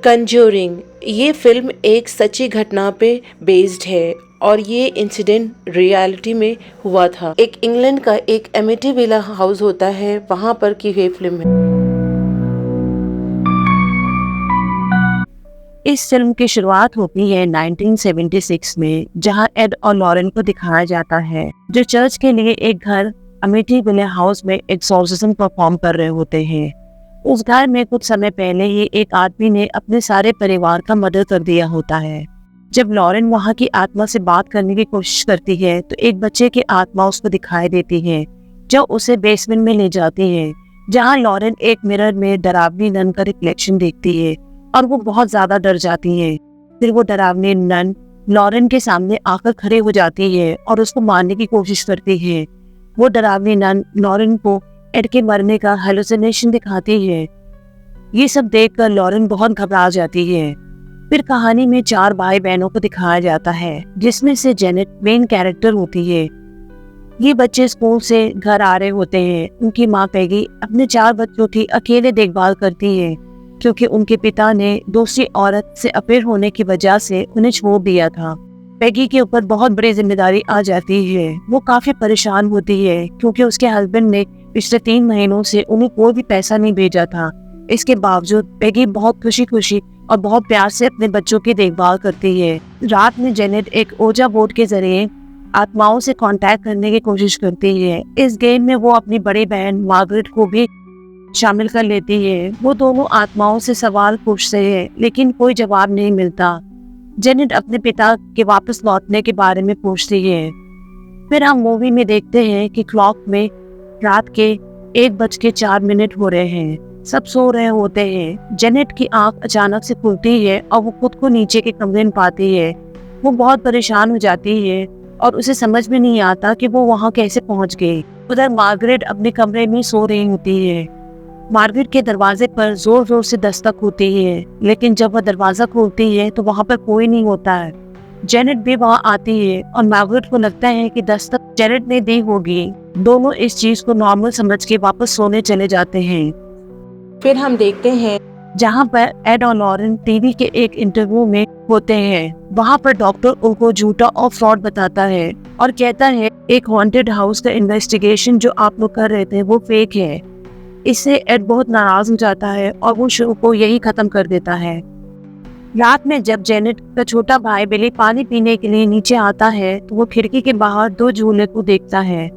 Conjuring ये film एक सच्ची घटना पे बेस्ड है और ये इंसिडेंट रियलिटी में हुआ था। एक इंग्लैंड का एक एमिटीविला हाउस होता है, वहाँ पर की हुई फिल्म है। इस फिल्म की शुरुआत होती है 1976 में, जहां एड और लॉरेन को दिखाया जाता है जो चर्च के लिए एक घर अमिटीविला हाउस में एक्सोर्सिज्म परफॉर्म कर रहे होते हैं। उस घर में कुछ समय पहले ही एक आदमी ने अपने सारे परिवार का मर्डर कर दिया होता है। जब लॉरेन वहां की आत्मा से बात करने की कोशिश करती है तो एक बच्चे की आत्मा उसको दिखाई देती है जो उसे बेसमेंट में ले जाती है, जहां लॉरेन एक मिरर में डरावनी नन का रिफ्लेक्शन देखती है और वो बहुत ज्यादा डर जाती है। फिर वो डरावनी नन लॉरेन के सामने आकर खड़े हो जाती है और उसको मारने की कोशिश करती है। वो डरावनी नन लॉरेन को एड के मरने का हेलुसिनेशन दिखाती है। ये सब देखकर लॉरेन बहुत घबरा जाती है। फिर कहानी में 4 भाई बहनों को दिखाया जाता है, जिसमें से जेनेट मेन कैरेक्टर होती है। ये बच्चे स्कूल से घर आ रहे होते हैं। उनकी माँ पैगी अपने 4 बच्चों की अकेले देखभाल करती है, क्योंकि उनके पिता ने दूसरी औरत से अफेयर होने की वजह से उन्हें छोड़ दिया था। पैगी के ऊपर बहुत बड़ी जिम्मेदारी आ जाती है। वो काफी परेशान होती है क्योंकि उसके हस्बैंड ने पिछले 3 महीनों से उन्हें कोई भी पैसा नहीं भेजा था। इसके बावजूद पैगी बहुत खुशी खुशी और बहुत प्यार से अपने बच्चों की देखभाल करती है। रात में जेनेट एक ओजा बोर्ड के जरिए आत्माओं से कांटेक्ट करने की कोशिश करती है। इस गेम में वो अपनी बड़ी बहन मार्गरेट को भी शामिल कर लेती है। वो दोनों आत्माओं से सवाल पूछते हैं, लेकिन कोई जवाब नहीं मिलता। जेनेट अपने पिता के वापस लौटने के बारे में पूछती है। फिर हम मूवी में देखते हैं कि क्लॉक में रात के 1:04 हो रहे हैं। सब सो रहे होते हैं। जेनेट की आंख अचानक से खुलती है और वो खुद को नीचे के कमरे में पाती है। वो बहुत परेशान हो जाती है और उसे समझ में नहीं आता कि वो वहाँ कैसे पहुँच गई। उधर मार्गरेट अपने कमरे में सो रही होती है। मार्गरेट के दरवाजे पर जोर जोर से दस्तक होती है, लेकिन जब वह दरवाजा खोलती है तो वहाँ पर कोई नहीं होता है। जेनेट भी वहाँ आती है और मार्गरेट को लगता है कि दस्तक जेनेट ने दी होगी। दोनों इस चीज को नॉर्मल समझ के वापस सोने चले जाते हैं। फिर हम देखते हैं जहाँ पर एड और लॉरेन टीवी के एक इंटरव्यू में होते हैं। वहाँ पर डॉक्टर उनको झूठा और फ्रॉड बताता है और कहता है एक हॉन्टेड हाउस का इन्वेस्टिगेशन जो आप लोग कर रहे थे वो फेक है। इससे एड बहुत नाराज हो जाता है और वो शो को यही खत्म कर देता है। रात में जब जेनेट का छोटा भाई बिली पानी पीने के लिए नीचे आता है तो वो खिड़की के बाहर 2 झूले को देखता है।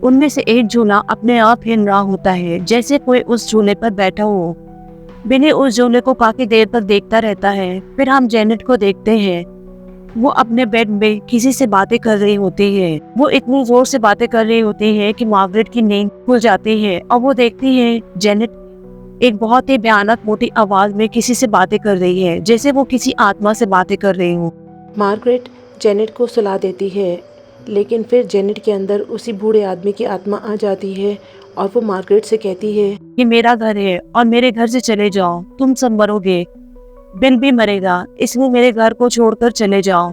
उनमें से एक झूला अपने आप हिल रहा होता है, जैसे कोई उस झूले पर बैठा हो। बिली उस झूले को काफी देर तक देखता रहता है। फिर हम जेनेट को देखते हैं। वो अपने बेड में किसी से बातें कर रही होती है। वो इतनी जोर से बातें कर रही होती है कि मार्गरेट की नींद खुल जाती है और वो देखती है जेनेट एक बहुत ही भयानक मोटी आवाज में किसी से बातें कर रही है, जैसे वो किसी आत्मा से बातें कर रही हो। मार्गरेट जेनेट को सुला देती है, लेकिन फिर जेनेट के अंदर उसी बूढ़े आदमी की आत्मा आ जाती है और वो मार्गरेट से कहती है कि मेरा घर है और मेरे घर से चले जाओ, तुम सब मरोगे, बिल भी मरेगा, इसलिए मेरे घर को छोड़कर चले जाओ।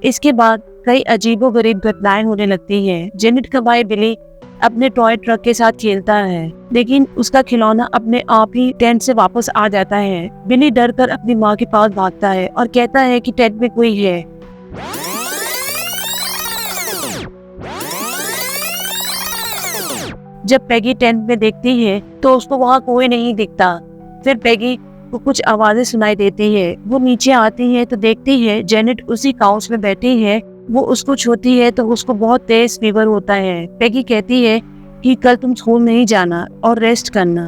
इसके बाद कई अजीबोगरीब घटनाएं होने लगती हैं। जेनेट का भाई बिली अपने टॉय ट्रक के साथ खेलता है, लेकिन उसका खिलौना अपने आप ही टेंट से वापस आ जाता है। बिली डर कर अपनी माँ के पास भागता है और कहता है कि टेंट में कोई है। जब पैगी टेंट में देखती है तो उसको वहाँ कोई नहीं दिखता। फिर पैगी को कुछ आवाजें सुनाई देती है। वो नीचे आती है तो देखती है जेनेट उसी काउच में बैठी है। वो उसको छूती है तो उसको बहुत तेज फीवर होता है। पैगी कहती है कि कल तुम स्कूल नहीं जाना और रेस्ट करना।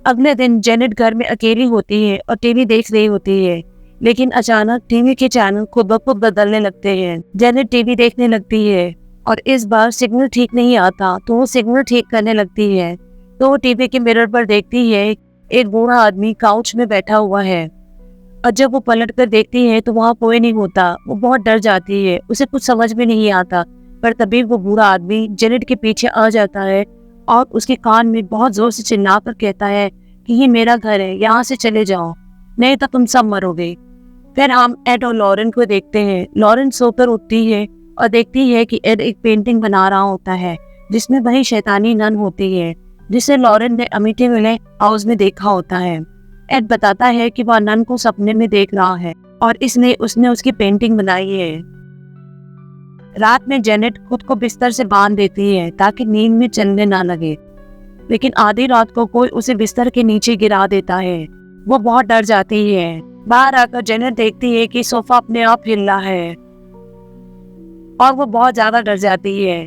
अगले दिन जेनेट घर में अकेली होती है और टीवी देख रही होती है, लेकिन अचानक टीवी के चैनल खुद ब खुद बदलने लगते हैं। जेनेट टीवी देखने लगती है और इस बार सिग्नल ठीक नहीं आता, तो वो सिग्नल ठीक करने लगती है। तो वो टीवी के मिरर पर देखती है एक बूढ़ा आदमी काउच में बैठा हुआ है, और जब वो पलट कर देखती है तो वहाँ कोई नहीं होता। वो बहुत डर जाती है, उसे कुछ समझ में नहीं आता। पर तभी वो बूढ़ा आदमी जेनेट के पीछे आ जाता है और उसके कान में बहुत जोर से चिल्लाकर कहता है कि ये मेरा घर है, यहाँ से चले जाओ, नहीं तो तुम सब मरोगे। फिर हम एड और लॉरेन को देखते हैं। लॉरेन सोकर उठती है और देखती है कि एड एक पेंटिंग बना रहा होता है, जिसमें वही शैतानी नन होती है जिसे लॉरेन ने अमिटीविला हाउस में देखा होता है। एड बताता है कि वह नन को सपने में देख रहा है और इसने उसने उसकी पेंटिंग बनाई है। रात में जेनेट खुद को बिस्तर से बांध देती है ताकि नींद में चलने ना लगे, लेकिन आधी रात को कोई उसे बिस्तर के नीचे गिरा देता है। वो बहुत डर जाती है। बाहर आकर जेनेट देखती है कि सोफा अपने आप हिल रहा है और वो बहुत ज्यादा डर जाती है।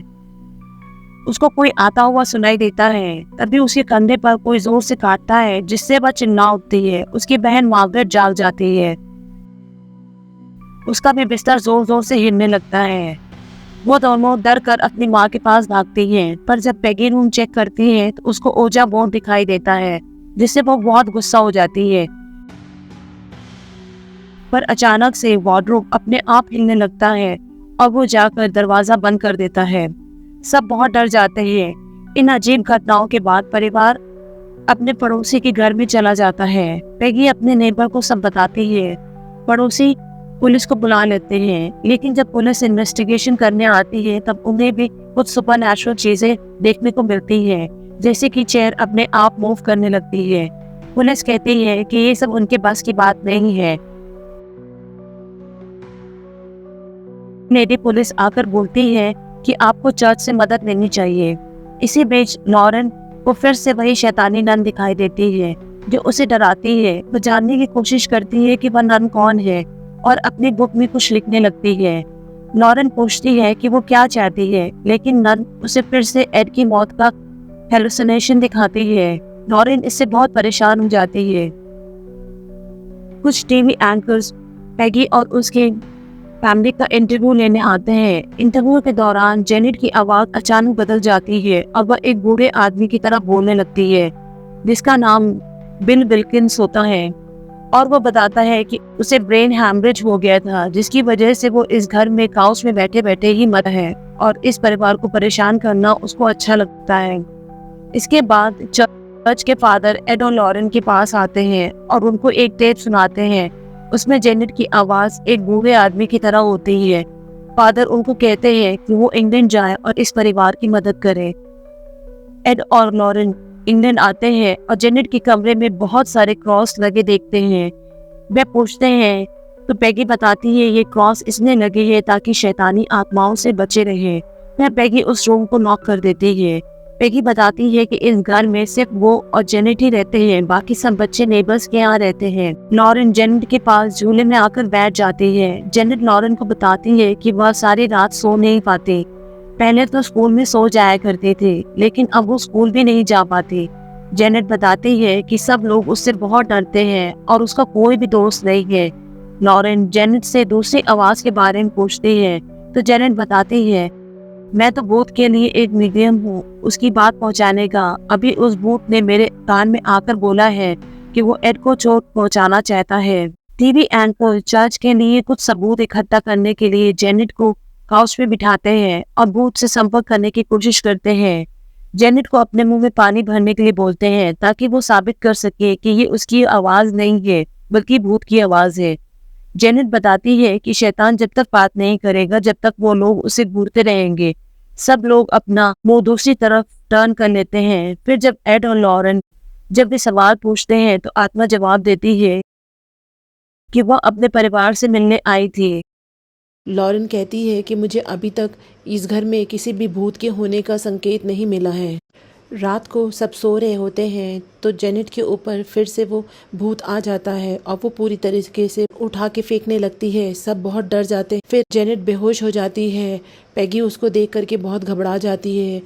उसको कोई आता हुआ सुनाई देता है। तभी उसके कंधे पर कोई जोर से काटता है, जिससे वह चिल्ला उठती है। उसकी बहन मार्गरेट जाग जाती है। उसका भी बिस्तर जोर जोर से हिलने लगता है। वो दोनों डर कर अपनी माँ के पास भागती हैं, पर जब पैगी रूम चेक करती है तो उसको ओजा बोर्ड दिखाई देता है, जिससे वो बहुत गुस्सा हो जाती है। पर अचानक से वार्डरोब अपने आप हिलने लगता है और वो जाकर दरवाजा बंद कर देता है। सब बहुत डर जाते हैं। इन अजीब घटनाओं के बाद परिवार अपने पड़ोसी के घर में चला जाता है। पैगी अपने नेबर को सब बताती है। पड़ोसी पुलिस को बुला लेते हैं, लेकिन जब पुलिस इन्वेस्टिगेशन करने आती है तब उन्हें भी कुछ सुपरनैचुरल चीजें देखने को मिलती है, जैसे कि चेयर अपने आप मूव करने लगती है। पुलिस कहती है कि ये सब उनके बस की बात नहीं है। लेडी पुलिस आकर बोलती है कि आपको चर्च से मदद लेनी चाहिए। इसी बीच लॉरेन को फिर से वही शैतानी नन दिखाई देती है जो उसे डराती है। वो जानने की कोशिश करती है कि वह नन कौन है और अपनी बुक में कुछ लिखने लगती है। लॉरेन पूछती है कि वो क्या चाहती है, लेकिन नन उसे फिर से एड की मौत का हेलुसिनेशन दिखाती है। लॉरेन इससे बहुत परेशान हो जाती है। कुछ टीवी एंकर्स पैगी और उसके फैमिली का इंटरव्यू लेने आते हैं। इंटरव्यू के दौरान जेनेट की आवाज अचानक बदल जाती है और वह एक बूढ़े आदमी की तरह बोलने लगती है, जिसका नाम बिल विल्किंस होता है, और वो बताता है कि उसे ब्रेन हैमरेज हो गया था, जिसकी वजह से वो इस घर में काउच में बैठे बैठे ही मर है और इस परिवार को परेशान करना उसको अच्छा लगता है। इसके बाद चर्च के फादर एड और लॉरेन के पास आते हैं और उनको एक टेप सुनाते हैं। उसमें जेनेट की आवाज एक बूढ़े आदमी की तरह होती है। फादर उनको कहते हैं कि वो इंग्लैंड जाए और इस परिवार की मदद करें। एड और लॉरेन इंग्लैंड आते हैं और जेनेट के कमरे में बहुत सारे क्रॉस लगे देखते हैं। वे पूछते हैं तो पैगी बताती है ये क्रॉस इसने लगे हैं ताकि शैतानी आत्माओं से बचे रहे। फिर पैगी उस रूम को नॉक कर देती है। पैगी बताती है कि इस घर में सिर्फ वो और जेनेट ही रहते हैं, बाकी सब बच्चे नेबर्स के यहाँ रहते हैं। लॉरेन जेनेट के पास झूले में आकर बैठ जाती है। जेनेट लॉरेन को बताती है कि वह सारी रात सो नहीं पाती। पहले तो स्कूल में सो जाया करते थे, लेकिन अब वो स्कूल भी नहीं जा पाती। जेनेट बताती है कि सब लोग उससे बहुत डरते हैं और उसका कोई भी दोस्त नहीं है। लॉरेन जेनेट से दूसरी आवाज के बारे में पूछती है तो जेनेट बताती है, मैं तो भूत के लिए एक मीडियम हूँ, उसकी बात पहुँचाने का। अभी उस भूत ने मेरे कान में आकर बोला है कि वो एड को चोट पहुँचाना चाहता है। टीवी एंकर चर्च के लिए कुछ सबूत इकट्ठा करने के लिए जेनेट को काउच पे बिठाते हैं और भूत से संपर्क करने की कोशिश करते हैं। जेनेट को अपने मुंह में पानी भरने के लिए बोलते हैं ताकि वो साबित कर सके कि ये उसकी आवाज नहीं है बल्कि भूत की आवाज है। जेनेट बताती है कि शैतान जब तक बात नहीं करेगा जब तक वो लोग उसे घूरते रहेंगे। सब लोग अपना मुंह दूसरी तरफ टर्न कर लेते हैं। फिर जब एड और लॉरेन जब वे सवाल पूछते हैं तो आत्मा जवाब देती है कि वह अपने परिवार से मिलने आई थी। लॉरेन कहती है कि मुझे अभी तक इस घर में किसी भी भूत के होने का संकेत नहीं मिला है। रात को सब सो रहे होते हैं तो जेनेट के ऊपर फिर से वो भूत आ जाता है और वो पूरी तरीके से उठा के फेंकने लगती है। सब बहुत डर जाते हैं। फिर जेनेट बेहोश हो जाती है। पैगी उसको देख करके बहुत घबरा जाती है।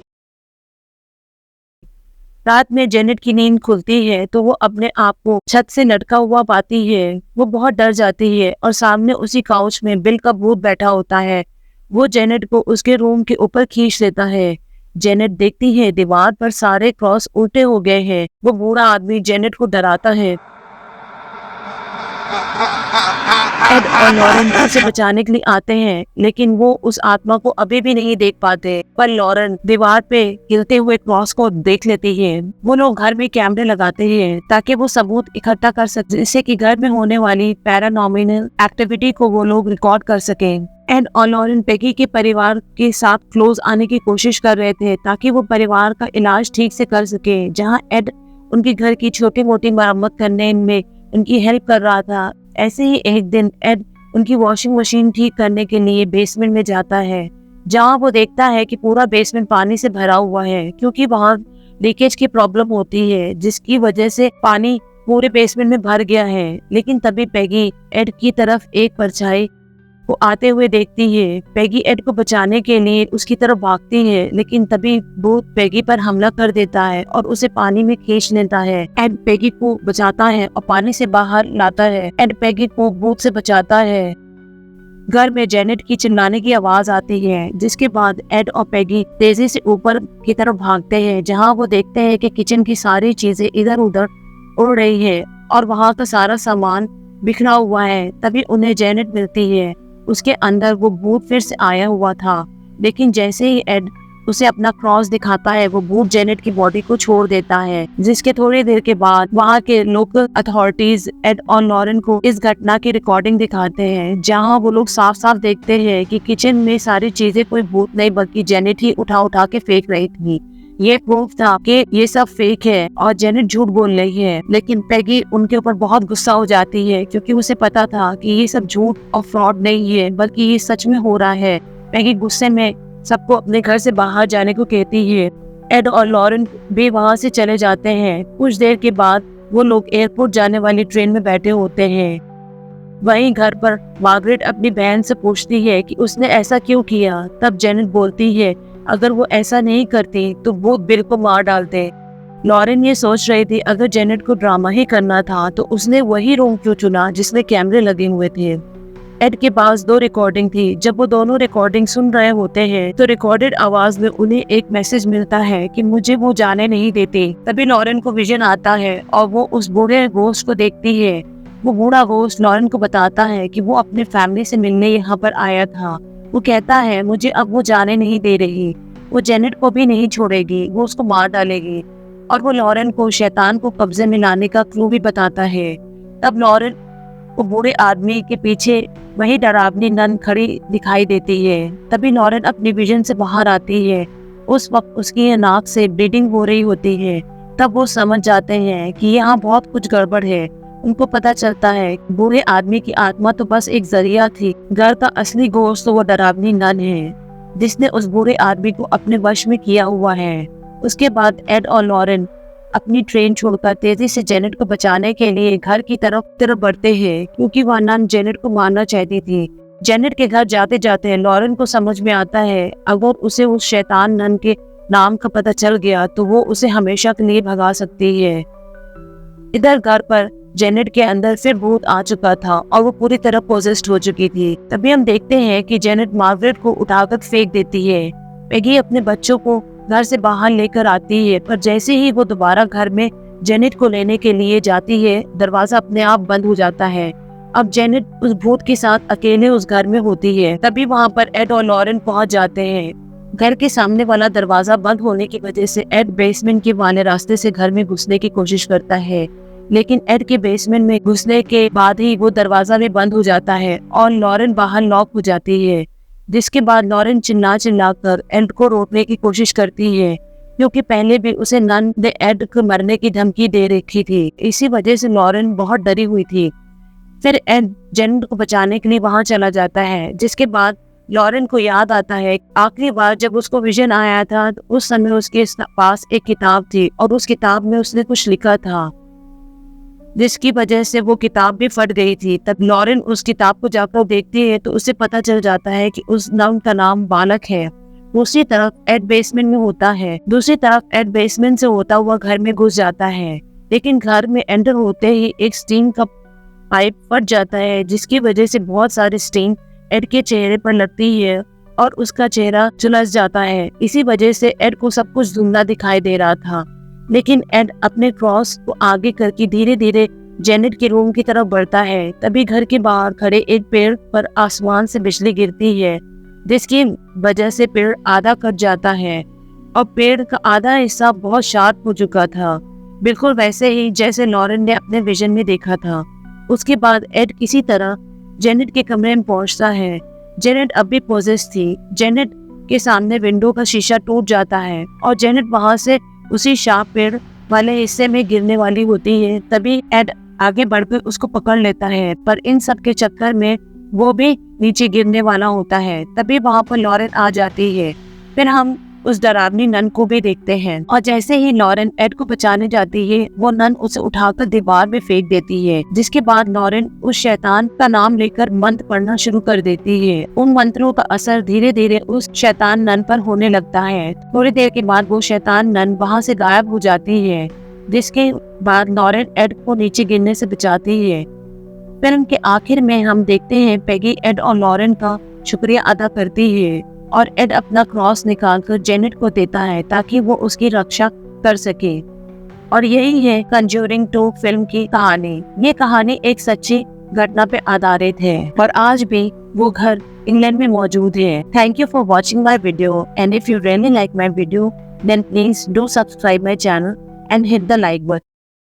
रात में जेनेट की नींद खुलती है तो वो अपने आप को छत से लटका हुआ पाती है। वो बहुत डर जाती है और सामने उसी काउच में बिल का भूत बैठा होता है। वो जेनेट को उसके रूम के ऊपर खींच लेता है। जेनेट देखती है दीवार पर सारे क्रॉस उल्टे हो गए हैं। वो बूढ़ा आदमी जेनेट को डराता है। एड और लॉरेन उसे बचाने के लिए आते हैं, लेकिन वो उस आत्मा को अभी भी नहीं देख पाते। पर लॉरेन दीवार पे हिलते हुए क्रॉस को देख लेती है। वो लोग घर में कैमरे लगाते हैं ताकि वो सबूत इकट्ठा कर सके, जिससे कि घर में होने वाली पैरानॉर्मल एक्टिविटी को वो लोग रिकॉर्ड कर सके। एड और लॉरेन पैगी के परिवार के साथ क्लोज आने की कोशिश कर रहे थे ताकि वो परिवार का इलाज ठीक से कर सके। जहाँ एड उनके घर की छोटी मोटी मरम्मत करने में उनकी हेल्प कर रहा था। ऐसे ही एक दिन एड उनकी वॉशिंग मशीन ठीक करने के लिए बेसमेंट में जाता है, जहाँ वो देखता है कि पूरा बेसमेंट पानी से भरा हुआ है, क्योंकि वहाँ लीकेज की प्रॉब्लम होती है, जिसकी वजह से पानी पूरे बेसमेंट में भर गया है। लेकिन तभी पैगी एड की तरफ एक परछाई को आते हुए देखती है। पैगी एड को बचाने के लिए उसकी तरफ भागती है, लेकिन तभी भूत पैगी पर हमला कर देता है और उसे पानी में खींच लेता है। एड पैगी को बचाता है और पानी से बाहर लाता है। एड पैगी को भूत से बचाता है। घर में जेनेट की चिल्लाने की आवाज आती है, जिसके बाद एड और पैगी तेजी से ऊपर की तरफ भागते हैं, जहां वो देखते हैं कि किचन की सारी चीजें इधर उधर उड़ रही है और वहां का सारा सामान बिखरा हुआ है। तभी उन्हें जेनेट मिलती है। उसके अंदर वो भूत फिर से आया हुआ था, लेकिन जैसे ही एड उसे अपना क्रॉस दिखाता है, वो भूत जेनेट की बॉडी को छोड़ देता है। जिसके थोड़ी देर के बाद वहाँ के लोकल अथॉरिटीज एड और लॉरेन को इस घटना की रिकॉर्डिंग दिखाते हैं, जहाँ वो लोग साफ साफ देखते हैं कि किचन में सारी चीजें कोई भूत नहीं बल्कि जेनेट ही उठा उठा के फेंक रही थी। ये प्रूफ था कि ये सब फेक है और जेनेट झूठ बोल रही है। लेकिन पैगी उनके ऊपर बहुत गुस्सा हो जाती है, क्योंकि उसे पता था कि ये सब झूठ और फ्रॉड नहीं है, बल्कि ये सच में हो रहा है। पैगी गुस्से में सबको अपने घर से बाहर जाने को कहती है। एड और लॉरेन भी वहां से चले जाते हैं। कुछ देर के बाद वो लोग एयरपोर्ट जाने वाली ट्रेन में बैठे होते हैं। वहीं घर पर मार्गरेट अपनी बहन से पूछती है कि उसने ऐसा क्यों किया। तब जेनेट बोलती है, अगर वो ऐसा नहीं करती तो वो बिल को मार डालते। लॉरेन ये सोच रही थी, अगर जेनेट को ड्रामा ही करना था तो उसने वही रूम क्यों चुना जिसमें कैमरे लगे हुए थे। एड के पास 2 रिकॉर्डिंग थी। जब वो दोनों रिकॉर्डिंग सुन रहे होते हैं तो रिकॉर्डेड आवाज में उन्हें एक मैसेज मिलता है कि मुझे वो जाने नहीं देते। तभी लॉरेन को विजन आता है और वो उस बूढ़े घोस्ट को देखती है। वो बूढ़ा घोस्ट लॉरेन को बताता है कि वो अपने फैमिली से मिलने यहाँ पर आया था। वो कहता है, मुझे अब वो जाने नहीं दे रही, वो जेनेट को भी नहीं छोड़ेगी, वो उसको मार डालेगी। और वो लॉरेन को शैतान को कब्जे में लाने का क्लू भी बताता है। तब लॉरेन को बूढ़े आदमी के पीछे वही डरावनी नन खड़ी दिखाई देती है। तभी लॉरेन अपनी विजन से बाहर आती है। उस वक्त उसकी नाक से ब्लीडिंग हो रही होती है। तब वो समझ जाते हैं कि यहाँ बहुत कुछ गड़बड़ है। उनको पता चलता है कि बूढ़े आदमी की आत्मा तो बस एक जरिया थी, घर का असली घोस्ट तो वो डरावनी नन है, जिसने उस बूढ़े आदमी को अपने वश में किया हुआ है। उसके बाद एड और लॉरेन अपनी ट्रेन छोड़कर तेजी से जेनेट को बचाने के लिए घर की तरफ बढ़ते हैं, क्योंकि वह नन जेनेट को मारना चाहती थी। जेनेट के घर जाते जाते लॉरेन को समझ में आता है, अगर उसे उस शैतान नन के नाम का पता चल गया तो वो उसे हमेशा के लिए भगा सकती है। इधर घर पर जेनेट के अंदर फिर भूत आ चुका था और वो पूरी तरह पोजेस्ड हो चुकी थी। तभी हम देखते हैं कि जेनेट मार्गरेट को उठाकर फेंक देती है। पैगी अपने बच्चों को घर से बाहर लेकर आती है, पर जैसे ही वो दोबारा घर में जेनेट को लेने के लिए जाती है, दरवाजा अपने आप बंद हो जाता है। अब जेनेट उस भूत के साथ अकेले उस घर में होती है। तभी वहाँ पर एड और लॉरेन पहुँच जाते हैं। घर के सामने वाला दरवाजा बंद होने की वजह से एड बेसमेंट के वाले रास्ते से घर में घुसने की कोशिश करता है, लेकिन एड के बेसमेंट में घुसने के बाद ही वो दरवाजा भी बंद हो जाता है और लॉरेन बाहर लॉक हो जाती है। जिसके बाद लॉरेन चिल्ला कर एड को रोकने की कोशिश करती है, क्योंकि पहले भी उसे नन ने एड को मरने की धमकी दे रखी थी। इसी वजह से लॉरेन बहुत डरी हुई थी। फिर एड जेनेट को बचाने के लिए वहां चला जाता है। जिसके बाद लॉरेन को याद आता है आखिरी बार जब उसको विजन आया था तो उस समय उसके पास एक किताब थी और उस किताब में उसने कुछ लिखा था, जिसकी वजह से वो किताब भी फट गई थी। तब लॉरेन उस किताब को जाकर देखती है तो उसे पता चल जाता है कि उस नाम का नाम बालक है। दूसरी तरफ एड बेसमेंट में होता है। दूसरी तरफ एड बेसमेंट से होता हुआ घर में घुस जाता है, लेकिन घर में एंटर होते ही एक स्टीम का पाइप फट जाता है, जिसकी वजह से बहुत सारे स्टीम एड के चेहरे पर लगती है और उसका चेहरा झुलस जाता है। इसी वजह से एड को सब कुछ धुंधला दिखाई दे रहा था, लेकिन एड अपने क्रॉस को आगे करके धीरे धीरे जेनेट के रूम की तरफ बढ़ता है। तभी घर के बाहर खड़े एक पेड़ पर आसमान से बिजली गिरती है, जिसकी वजह से पेड़ आधा कट जाता है और पेड़ का आधा हिस्सा बहुत शार्प हो चुका था, बिल्कुल वैसे ही जैसे लॉरेन ने अपने विजन में देखा था। उसके बाद एड किसी तरह जेनेट के कमरे में पहुंचता है। जेनेट अब भी पोजेस थी। जेनेट के सामने विंडो का शीशा टूट जाता है और जेनेट वहां से उसी शार्प पेड़ वाले हिस्से में गिरने वाली होती है, तभी एड आगे बढ़कर उसको पकड़ लेता है, पर इन सब के चक्कर में वो भी नीचे गिरने वाला होता है। तभी वहाँ पर लॉरेन आ जाती है। फिर हम उस डरावनी नन को भी देखते हैं, और जैसे ही लॉरेन एड को बचाने जाती है, वो नन उसे उठाकर दीवार में फेंक देती है। जिसके बाद लॉरेन उस शैतान का नाम लेकर मंत्र पढ़ना शुरू कर देती है। उन मंत्रों का असर धीरे धीरे उस शैतान नन पर होने लगता है। थोड़ी देर के बाद वो शैतान नन वहाँ से गायब हो जाती है, जिसके बाद लॉरेन एड को नीचे गिरने से बचाती है। फिल्म के आखिर में हम देखते हैं पेगी एड और लॉरेन का शुक्रिया अदा करती है, और एड अपना क्रॉस निकालकर जेनेट को देता है ताकि वो उसकी रक्षा कर सके। और यही है कंज्यूरिंग 2 फिल्म की कहानी। ये कहानी एक सच्ची घटना पे आधारित है, और आज भी वो घर इंग्लैंड में मौजूद है। Thank you for watching my video, and if you really like my video, then please do subscribe my channel and hit the like button.